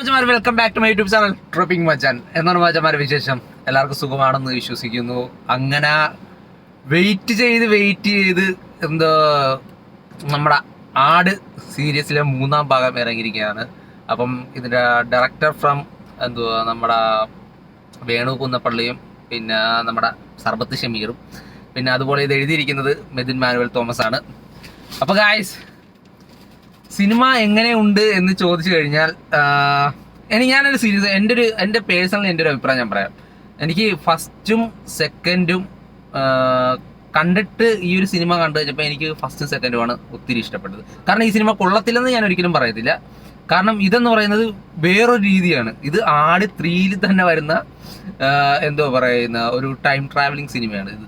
Welcome back to my YouTube channel tripping Machan. എന്നാണ് മച്ചാന്മാരെ വിശേഷം? എല്ലാവർക്കും സുഖമാണെന്ന് വിശ്വസിക്കുന്നു. അങ്ങനെ വെയിറ്റ് ചെയ്ത് എന്തോ നമ്മുടെ ആട് സീരീസിലെ 3-ാം ഭാഗം ഇറങ്ങിയിരിക്കുകയാണ്. അപ്പം ഇതിൻ്റെ ഡയറക്ടർ ഫ്രം നമ്മുടെ വേണു കുന്നപ്പള്ളിയും പിന്നെ നമ്മുടെ സർബത്ത് ഷമീറും പിന്നെ അതുപോലെ ഇത് എഴുതിയിരിക്കുന്നത് മെതിൻ മാനുവൽ തോമസ് ആണ്. അപ്പോൾ ഗായ്സ്, സിനിമ എങ്ങനെയുണ്ട് എന്ന് ചോദിച്ചു കഴിഞ്ഞാൽ ഞാനൊരു സീരീസ് എൻ്റെ പേഴ്സണലി എൻ്റെ ഒരു അഭിപ്രായം ഞാൻ പറയാം. എനിക്ക് ഫസ്റ്റും സെക്കൻഡും കണ്ടിട്ട് ഈ ഒരു സിനിമ കണ്ടു കഴിഞ്ഞപ്പോൾ എനിക്ക് ഫസ്റ്റും സെക്കൻഡുമാണ് ഒത്തിരി ഇഷ്ടപ്പെട്ടത്. കാരണം ഈ സിനിമ കൊള്ളത്തില്ലെന്ന് ഞാൻ ഒരിക്കലും പറയത്തില്ല. കാരണം ഇതെന്ന് പറയുന്നത് വേറൊരു രീതിയാണ്. ഇത് ആട് 3-ൽ തന്നെ വരുന്ന ഒരു ടൈം ട്രാവലിംഗ് സിനിമയാണ് ഇത്.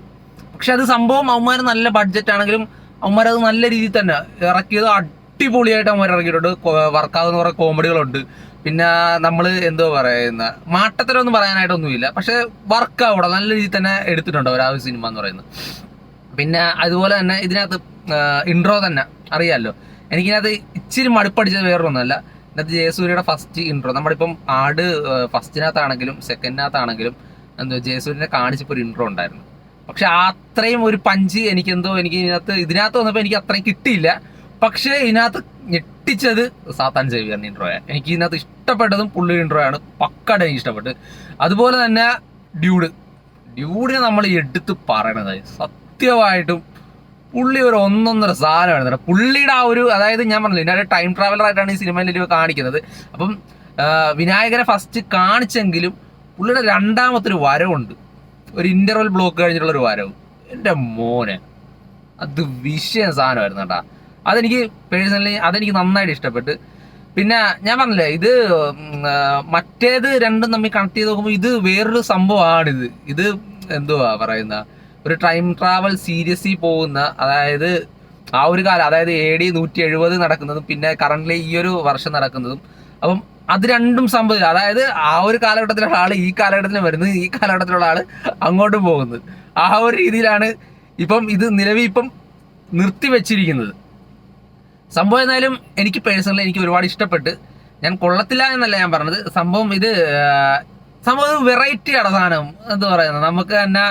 പക്ഷെ അത് സംഭവം അവന്മാർ നല്ല ബഡ്ജറ്റ് ആണെങ്കിലും അവന്മാരത് നല്ല രീതിയിൽ തന്നെ ഇറക്കിയത് അടിപൊളിയായിട്ട് അവന്മാർ ഇറക്കിയിട്ടുണ്ട്. വർക്കാവുന്ന കുറേ കോമഡികളുണ്ട്. പിന്നെ നമ്മൾ മാട്ടത്തരമൊന്നും പറയാനായിട്ടൊന്നുമില്ല. പക്ഷെ വർക്കാവിടെ നല്ല രീതിയിൽ തന്നെ എടുത്തിട്ടുണ്ട് അവർ ആ ഒരു സിനിമ എന്ന് പറയുന്നത്. പിന്നെ അതുപോലെ തന്നെ ഇതിനകത്ത് ഇൻട്രോ തന്നെ അറിയാമല്ലോ. എനിക്കിനകത്ത് ഇച്ചിരി മടുപ്പടിച്ചത് വേറൊന്നുമല്ല. ഇതിനകത്ത് ജയസൂര്യയുടെ ഫസ്റ്റ് ഇൻട്രോ നമ്മളിപ്പം ആട് ഫസ്റ്റിനകത്താണെങ്കിലും സെക്കൻഡിനകത്താണെങ്കിലും ജയസൂര്യനെ കാണിച്ചപ്പോൾ ഒരു ഇൻട്രോ ഉണ്ടായിരുന്നു. പക്ഷെ അത്രയും ഒരു പഞ്ച് എനിക്ക് ഇതിനകത്ത് വന്നപ്പോൾ എനിക്ക് അത്രയും കിട്ടിയില്ല. പക്ഷേ ഇതിനകത്ത് ഞെട്ടിച്ചത് സാത്താൻ സേവിയറിൻ്റെ ഇൻട്രോയാണ്. എനിക്ക് ഇതിനകത്ത് ഇഷ്ടപ്പെട്ടതും പുള്ളി ഇൻട്രോയാണ്. പക്കായിട്ട് എനിക്ക് ഇഷ്ടപ്പെട്ട്. അതുപോലെ തന്നെ ഡ്യൂഡിനെ നമ്മൾ എടുത്ത് പറയണത് സത്യമായിട്ടും പുള്ളി ഒരു ഒന്നൊന്നര സാധനമാണ്. പുള്ളിയുടെ അതായത് ഞാൻ പറഞ്ഞില്ല, ഇതിനൊരു ടൈം ട്രാവലറായിട്ടാണ് ഈ സിനിമയിൽ കാണിക്കുന്നത്. അപ്പം വിനായകനെ ഫസ്റ്റ് കാണിച്ചെങ്കിലും പുള്ളിയുടെ രണ്ടാമത്തൊരു വരവുണ്ട്, ഒരു ഇന്റർവൽ ബ്ലോക്ക് കഴിഞ്ഞിട്ടുള്ളൊരു വരവ്. എൻ്റെ മോനെ അത് വിഷയം സാധനമായിരുന്നു കേട്ടാ. അതെനിക്ക് പേഴ്സണലി നന്നായിട്ട് ഇഷ്ടപ്പെട്ട്. പിന്നെ ഞാൻ പറഞ്ഞില്ലേ, ഇത് മറ്റേത് രണ്ടും തമ്മിൽ കണക്ട് ചെയ്ത് നോക്കുമ്പോൾ ഇത് വേറൊരു സംഭവമാണിത്. ഇത് ഒരു ടൈം ട്രാവൽ സീരീസിൽ പോകുന്ന, അതായത് ആ ഒരു കാലം, അതായത് AD 170 നടക്കുന്നതും പിന്നെ കറന്റ്ലി ഈ ഒരു വർഷം നടക്കുന്നതും. അപ്പം അത് രണ്ടും സംഭവിച്ചില്ല. അതായത് ആ ഒരു കാലഘട്ടത്തിലുള്ള ആള് ഈ കാലഘട്ടത്തിൽ വരുന്നത്, ഈ കാലഘട്ടത്തിലുള്ള ആള് അങ്ങോട്ടും പോകുന്നത്. ആ ഒരു രീതിയിലാണ് ഇപ്പം ഇത് ഇപ്പം നിർത്തിവെച്ചിരിക്കുന്നത്. സംഭവം എന്നാലും എനിക്ക് പേഴ്സണലി ഒരുപാട് ഇഷ്ടപ്പെട്ട്. ഞാൻ കൊള്ളത്തില്ല എന്നല്ല ഞാൻ പറഞ്ഞത്. സംഭവം വെറൈറ്റിയാണ് സാധനം. നമുക്ക് തന്നെ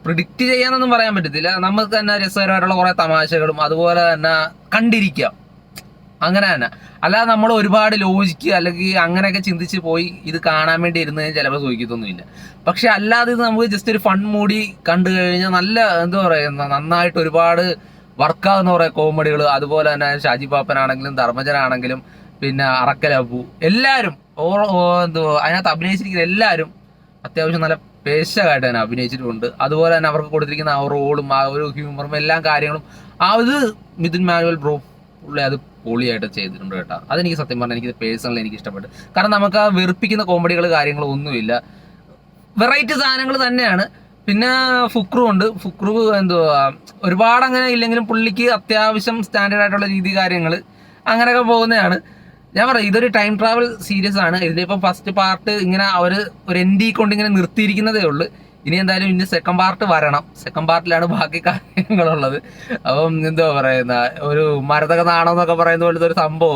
പ്രിഡിക്റ്റ് ചെയ്യാനൊന്നും പറയാൻ പറ്റത്തില്ല. നമുക്ക് തന്നെ രസകരമായിട്ടുള്ള കുറേ തമാശകളും അതുപോലെ തന്നെ കണ്ടിരിക്കാം, അങ്ങനെ തന്നെ. അല്ലാതെ നമ്മൾ ഒരുപാട് ലോജിക്ക് അല്ലെങ്കിൽ അങ്ങനെയൊക്കെ ചിന്തിച്ച് പോയി ഇത് കാണാൻ വേണ്ടി ഇരുന്നതിന് ചിലപ്പോൾ സൂചിക്കത്തൊന്നുമില്ല. പക്ഷെ അല്ലാതെ ഇത് നമുക്ക് ജസ്റ്റ് ഒരു ഫൺ മൂടി കണ്ടു കഴിഞ്ഞാൽ നല്ല നന്നായിട്ട് ഒരുപാട് വർക്കാവുന്ന കുറേ കോമഡികൾ. അതുപോലെ തന്നെ ഷാജി പാപ്പനാണെങ്കിലും ധർമ്മജനാണെങ്കിലും പിന്നെ അറക്കൽ അബു എല്ലാവരും അതിനകത്ത് അഭിനയിച്ചിരിക്കുന്ന എല്ലാവരും അത്യാവശ്യം നല്ല പേശകായിട്ട് തന്നെ അഭിനയിച്ചിട്ടുണ്ട്. അതുപോലെ തന്നെ അവർക്ക് കൊടുത്തിരിക്കുന്ന ആ റോളും ആ ഒരു ഹ്യൂമറും എല്ലാ കാര്യങ്ങളും മിഥുൻ മാനുവൽ ബ്രോ പുള്ളി അത് പൊളിയായിട്ട് ചെയ്തിട്ടുണ്ട് കേട്ടോ. അതെനിക്ക് സത്യം പറഞ്ഞാൽ എനിക്ക് പേഴ്സണലി എനിക്ക് ഇഷ്ടപ്പെട്ടു. കാരണം നമുക്ക് ആ വെറുപ്പിക്കുന്ന കോമഡികൾ കാര്യങ്ങളും ഒന്നുമില്ല, വെറൈറ്റി സാധനങ്ങൾ തന്നെയാണ്. പിന്നെ ഫുക്രു ഉണ്ട്. ഫുക്രു ഒരുപാട് അങ്ങനെ ഇല്ലെങ്കിലും പുള്ളിക്ക് അത്യാവശ്യം സ്റ്റാൻഡേർഡ് ആയിട്ടുള്ള രീതി കാര്യങ്ങൾ അങ്ങനെയൊക്കെ പോകുന്നതാണ്. ഞാൻ പറയാം, ഇതൊരു ടൈം ട്രാവൽ സീരീസ് ആണ്. ഇതിലിപ്പം ഫസ്റ്റ് പാർട്ട് ഇങ്ങനെ അവർ ഒരു എൻഡി കൊണ്ട് ഇങ്ങനെ നിർത്തിയിരിക്കുന്നതേ ഉള്ളൂ. ഇനി എന്തായാലും ഇനി സെക്കൻഡ് പാർട്ട് വരണം. സെക്കൻഡ് പാർട്ടിലാണ് ബാക്കി കാര്യങ്ങളുള്ളത്. അപ്പം ഒരു മരതക നാണം എന്നൊക്കെ പറയുന്ന പോലത്തെ ഒരു സംഭവം,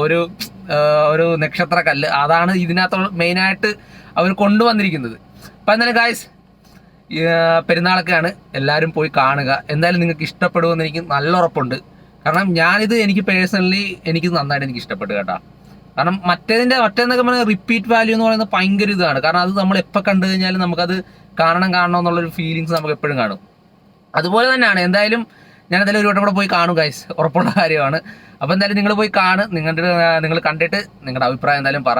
ഒരു നക്ഷത്രക്കല്ല്, അതാണ് ഇതിനകത്ത് മെയിനായിട്ട് അവർ കൊണ്ടുവന്നിരിക്കുന്നത്. അപ്പം എന്തായാലും ഗായ്സ്, പെരുന്നാളൊക്കെയാണ്, എല്ലാവരും പോയി കാണുക. എന്തായാലും നിങ്ങൾക്ക് ഇഷ്ടപ്പെടുമെന്ന് എനിക്ക് നല്ല ഉറപ്പുണ്ട്. കാരണം എനിക്ക് പേഴ്സണലി നന്നായിട്ട് എനിക്ക് ഇഷ്ടപ്പെട്ടു കേട്ടോ. കാരണം മറ്റേന്നൊക്കെ പറഞ്ഞാൽ റിപ്പീറ്റ് വാല്യൂ എന്ന് പറയുന്നത് ഭയങ്കര ഇതാണ്. കാരണം അത് നമ്മൾ എപ്പോൾ കണ്ടു കഴിഞ്ഞാലും നമുക്കത് കാണണം എന്നുള്ളൊരു ഫീലിങ്സ് നമുക്ക് എപ്പോഴും കാണും. അതുപോലെ തന്നെയാണ്. എന്തായാലും ഞാൻ എന്തായാലും ഒരു വട്ടം കൂടെ പോയി കാണും ഗൈസ്, ഉറപ്പുള്ള കാര്യമാണ്. അപ്പോൾ എന്തായാലും നിങ്ങൾ പോയി നിങ്ങൾ കണ്ടിട്ട് നിങ്ങളുടെ അഭിപ്രായം എന്തായാലും പറ.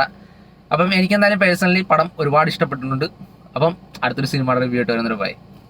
അപ്പം എനിക്ക് എന്തായാലും പേഴ്സണലി പടം ഒരുപാട് ഇഷ്ടപ്പെട്ടിട്ടുണ്ട്. അപ്പം അടുത്തൊരു സിനിമയുടെ റിവ്യൂ ആയിട്ട് വരുന്നൊരു ബൈ.